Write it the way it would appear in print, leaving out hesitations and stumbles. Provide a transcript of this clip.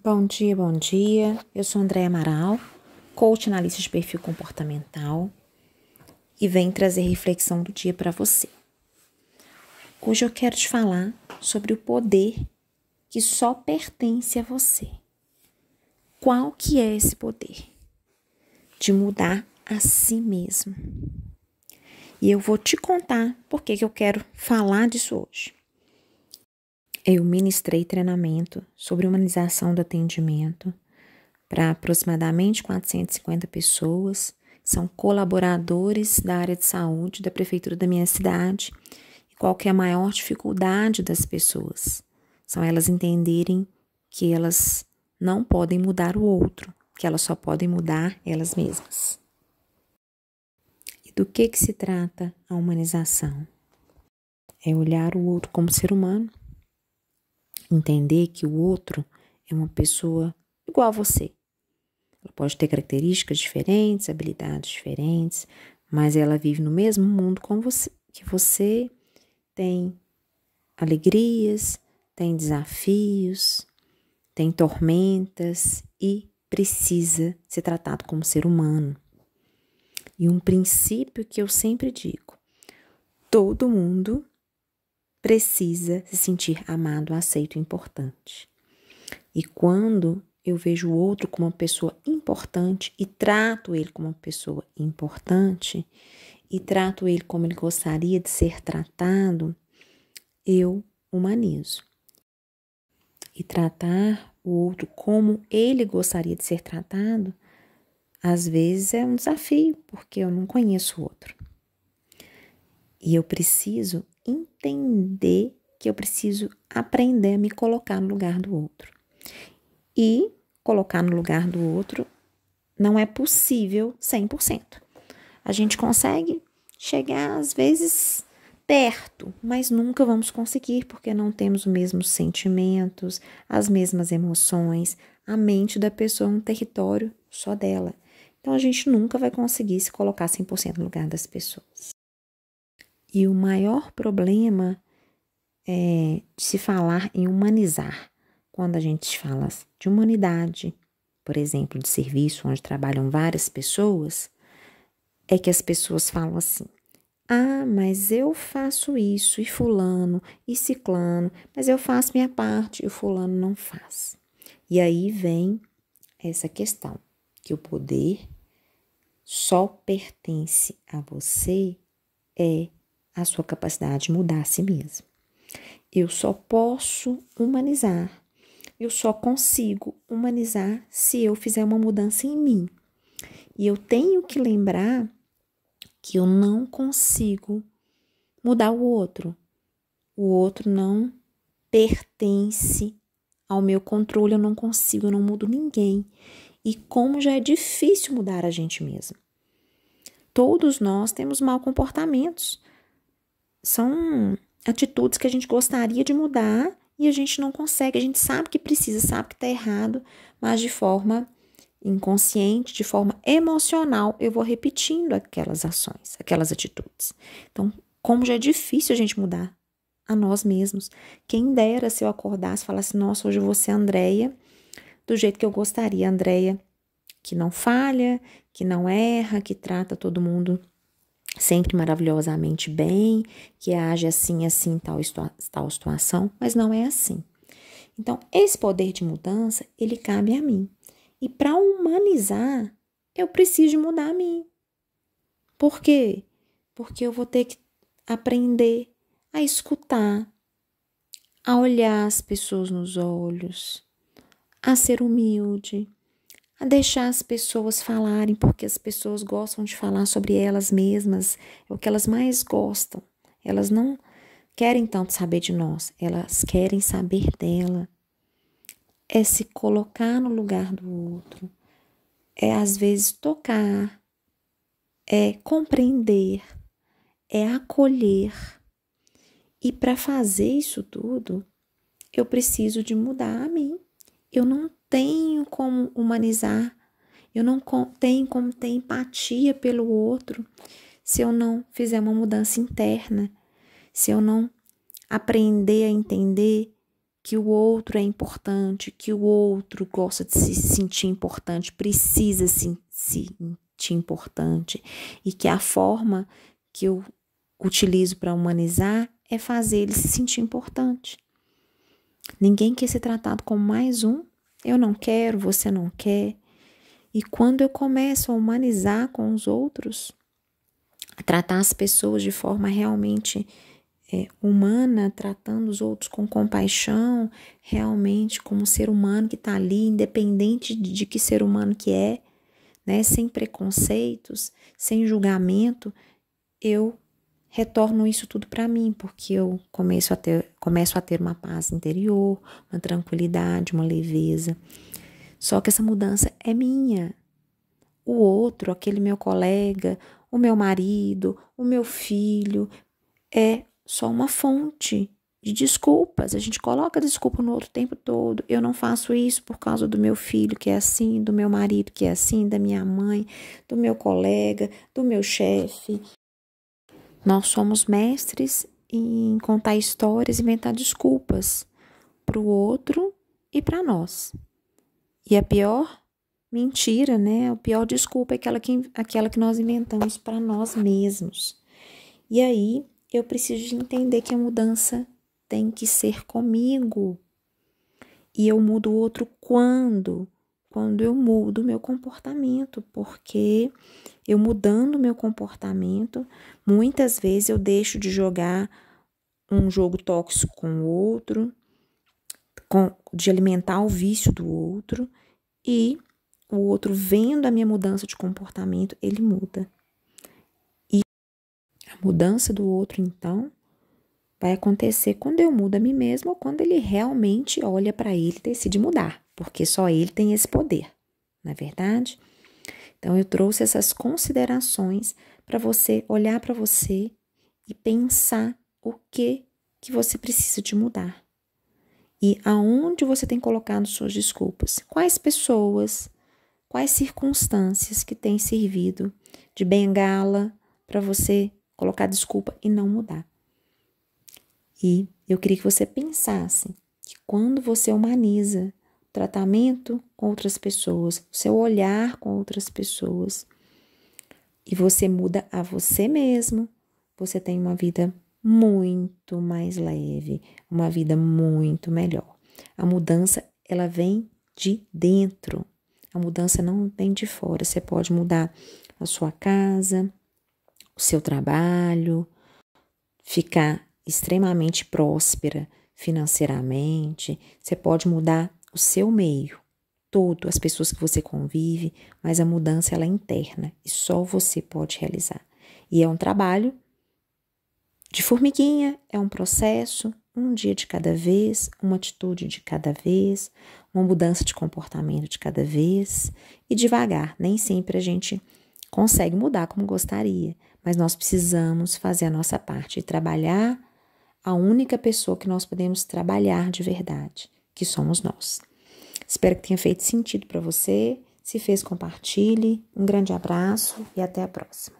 Bom dia, bom dia. Eu sou Andréia Amaral, coach analista de perfil comportamental e venho trazer reflexão do dia para você. Hoje eu quero te falar sobre o poder que só pertence a você. Qual que é esse poder? De mudar a si mesmo. E eu vou te contar por que eu quero falar disso hoje. Eu ministrei treinamento sobre humanização do atendimento para aproximadamente 450 pessoas, são colaboradores da área de saúde da prefeitura da minha cidade. E qual que é a maior dificuldade das pessoas? São elas entenderem que elas não podem mudar o outro, que elas só podem mudar elas mesmas. E do que se trata a humanização? É olhar o outro como ser humano, entender que o outro é uma pessoa igual a você. Ela pode ter características diferentes, habilidades diferentes, mas ela vive no mesmo mundo com você, que você tem alegrias, tem desafios, tem tormentas e precisa ser tratado como ser humano. E um princípio que eu sempre digo: todo mundo precisa se sentir amado, aceito e importante. E quando eu vejo o outro como uma pessoa importante e trato ele como uma pessoa importante e trato ele como ele gostaria de ser tratado, eu humanizo. E tratar o outro como ele gostaria de ser tratado, às vezes é um desafio, porque eu não conheço o outro. E eu preciso entender que eu preciso aprender a me colocar no lugar do outro. E colocar no lugar do outro não é possível 100%. A gente consegue chegar, às vezes, perto, mas nunca vamos conseguir porque não temos os mesmos sentimentos, as mesmas emoções. A mente da pessoa é um território só dela. Então, a gente nunca vai conseguir se colocar 100% no lugar das pessoas. E o maior problema é de se falar em humanizar. Quando a gente fala de humanidade, por exemplo, de serviço onde trabalham várias pessoas, é que as pessoas falam assim: ah, mas eu faço isso, e fulano, e ciclano, mas eu faço minha parte, e o fulano não faz. E aí vem essa questão, que o poder só pertence a você, é a sua capacidade de mudar a si mesmo. Eu só posso humanizar, eu só consigo humanizar se eu fizer uma mudança em mim. E eu tenho que lembrar que eu não consigo mudar o outro. O outro não pertence ao meu controle, eu não consigo, eu não mudo ninguém. E como já é difícil mudar a gente mesmo. Todos nós temos maus comportamentos. São atitudes que a gente gostaria de mudar e a gente não consegue. A gente sabe que precisa, sabe que está errado, mas de forma inconsciente, de forma emocional, eu vou repetindo aquelas ações, aquelas atitudes. Então, como já é difícil a gente mudar a nós mesmos. Quem dera se eu acordasse e falasse: nossa, hoje eu vou ser a Andréia do jeito que eu gostaria. Andréia que não falha, que não erra, que trata todo mundo sempre maravilhosamente bem, que age assim, tal situação, mas não é assim. Então, esse poder de mudança, ele cabe a mim. E para humanizar, eu preciso de mudar a mim. Por quê? Porque eu vou ter que aprender a escutar, a olhar as pessoas nos olhos, a ser humilde, a deixar as pessoas falarem, porque as pessoas gostam de falar sobre elas mesmas, é o que elas mais gostam. Elas não querem tanto saber de nós, elas querem saber dela. É se colocar no lugar do outro, é às vezes tocar, é compreender, é acolher. E para fazer isso tudo, eu preciso de mudar a mim. Eu não tenho como humanizar, eu não tenho como ter empatia pelo outro se eu não fizer uma mudança interna, se eu não aprender a entender que o outro é importante, que o outro gosta de se sentir importante, precisa se sentir importante, e que a forma que eu utilizo para humanizar é fazer ele se sentir importante. Ninguém quer ser tratado como mais um. Eu não quero, você não quer. E quando eu começo a humanizar com os outros, a tratar as pessoas de forma realmente humana, tratando os outros com compaixão, realmente como um ser humano que está ali, independente de que ser humano que é, né, sem preconceitos, sem julgamento, eu retorno isso tudo para mim, porque eu começo a ter uma paz interior, uma tranquilidade, uma leveza. Só que essa mudança é minha. O outro, aquele meu colega, o meu marido, o meu filho, é só uma fonte de desculpas. A gente coloca desculpa no outro o tempo todo. Eu não faço isso por causa do meu filho que é assim, do meu marido que é assim, da minha mãe, do meu colega, do meu chefe. Nós somos mestres em contar histórias e inventar desculpas para o outro e para nós. E a pior mentira, né? A pior desculpa é aquela que nós inventamos para nós mesmos. E aí eu preciso de entender que a mudança tem que ser comigo. E eu mudo o outro quando? Quando eu mudo o meu comportamento, porque eu mudando o meu comportamento, muitas vezes eu deixo de jogar um jogo tóxico com o outro, de alimentar o vício do outro, e o outro, vendo a minha mudança de comportamento, ele muda. E a mudança do outro, então, vai acontecer quando eu mudo a mim mesma ou quando ele realmente olha para ele e decide mudar, porque só ele tem esse poder, não é verdade? Então, eu trouxe essas considerações para você olhar para você e pensar o que você precisa de mudar. E aonde você tem colocado suas desculpas? Quais pessoas, quais circunstâncias que têm servido de bengala para você colocar desculpa e não mudar? E eu queria que você pensasse que quando você humaniza o tratamento com outras pessoas, o seu olhar com outras pessoas, e você muda a você mesmo, você tem uma vida muito mais leve, uma vida muito melhor. A mudança, ela vem de dentro. A mudança não vem de fora. Você pode mudar a sua casa, o seu trabalho, ficar extremamente próspera financeiramente. Você pode mudar o seu meio, todo, as pessoas que você convive, mas a mudança ela é interna e só você pode realizar. E é um trabalho de formiguinha, é um processo, um dia de cada vez, uma atitude de cada vez, uma mudança de comportamento de cada vez e devagar. Nem sempre a gente consegue mudar como gostaria, mas nós precisamos fazer a nossa parte e trabalhar a única pessoa que nós podemos trabalhar de verdade, que somos nós. Espero que tenha feito sentido para você. Se fez, compartilhe. Um grande abraço e até a próxima.